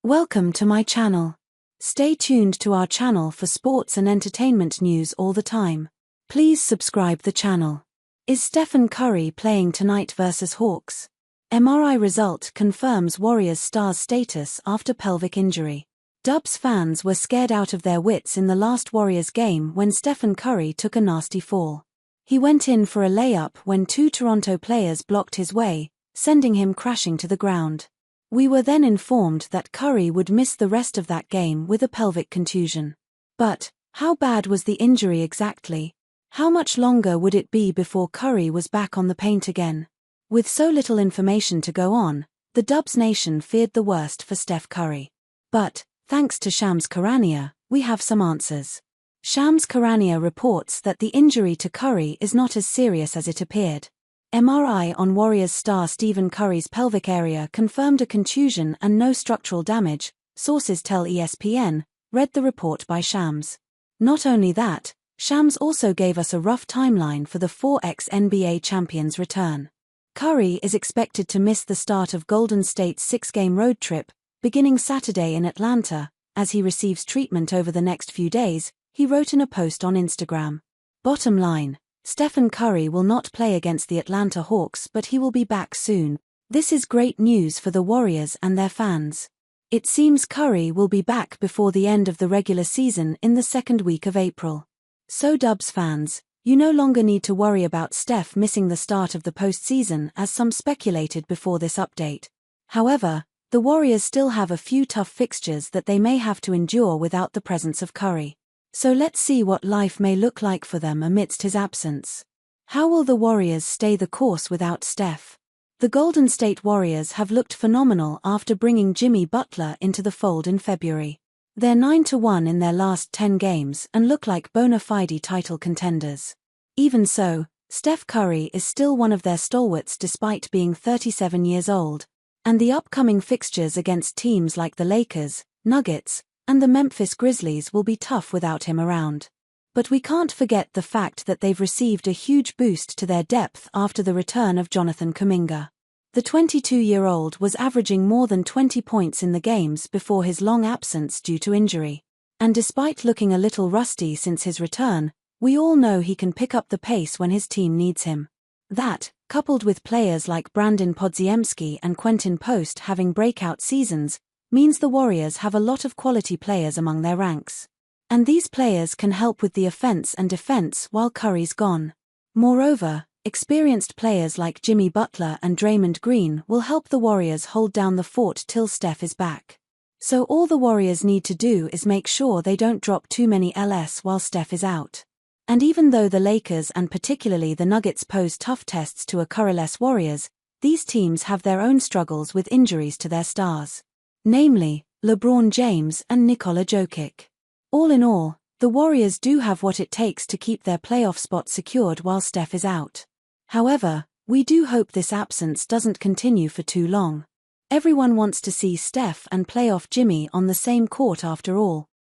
Welcome to my channel. Stay tuned to our channel for sports and entertainment news all the time. Please subscribe the channel. Is Stephen Curry playing tonight versus Hawks? MRI result confirms Warriors star's status after pelvic injury. Dubs fans were scared out of their wits in the last Warriors game when Stephen Curry took a nasty fall. He went in for a layup when two Toronto players blocked his way, sending him crashing to the ground. We were then informed that Curry would miss the rest of that game with a pelvic contusion. But, how bad was the injury exactly? How much longer would it be before Curry was back on the paint again? With so little information to go on, the Dubs Nation feared the worst for Steph Curry. But, thanks to Shams Charania, we have some answers. Shams Charania reports that the injury to Curry is not as serious as it appeared. MRI on Warriors star Stephen Curry's pelvic area confirmed a contusion and no structural damage, sources tell ESPN, read the report by Shams. Not only that, Shams also gave us a rough timeline for the 4x NBA champions' return. Curry is expected to miss the start of Golden State's 6-game road trip, beginning Saturday in Atlanta, as he receives treatment over the next few days, he wrote in a post on Instagram. Bottom line, Stephen Curry will not play against the Atlanta Hawks, but he will be back soon. This is great news for the Warriors and their fans. It seems Curry will be back before the end of the regular season in the second week of April. So Dubs fans, you no longer need to worry about Steph missing the start of the postseason as some speculated before this update. However, the Warriors still have a few tough fixtures that they may have to endure without the presence of Curry. So let's see what life may look like for them amidst his absence. How will the Warriors stay the course without Steph? The Golden State Warriors have looked phenomenal after bringing Jimmy Butler into the fold in February. They're 9-1 in their last 10 games and look like bona fide title contenders. Even so, Steph Curry is still one of their stalwarts despite being 37 years old, and the upcoming fixtures against teams like the Lakers, Nuggets, and the Memphis Grizzlies will be tough without him around. But we can't forget the fact that they've received a huge boost to their depth after the return of Jonathan Kuminga. The 22-year-old was averaging more than 20 points in the games before his long absence due to injury. And despite looking a little rusty since his return, we all know he can pick up the pace when his team needs him. That, coupled with players like Brandon Podziemski and Quentin Post having breakout seasons, means the Warriors have a lot of quality players among their ranks. And these players can help with the offense and defense while Curry's gone. Moreover, experienced players like Jimmy Butler and Draymond Green will help the Warriors hold down the fort till Steph is back. So all the Warriors need to do is make sure they don't drop too many LS while Steph is out. And even though the Lakers and particularly the Nuggets pose tough tests to a Curry-less Warriors, these teams have their own struggles with injuries to their stars. Namely, LeBron James and Nikola Jokic. All in all, the Warriors do have what it takes to keep their playoff spot secured while Steph is out. However, we do hope this absence doesn't continue for too long. Everyone wants to see Steph and playoff Jimmy on the same court after all.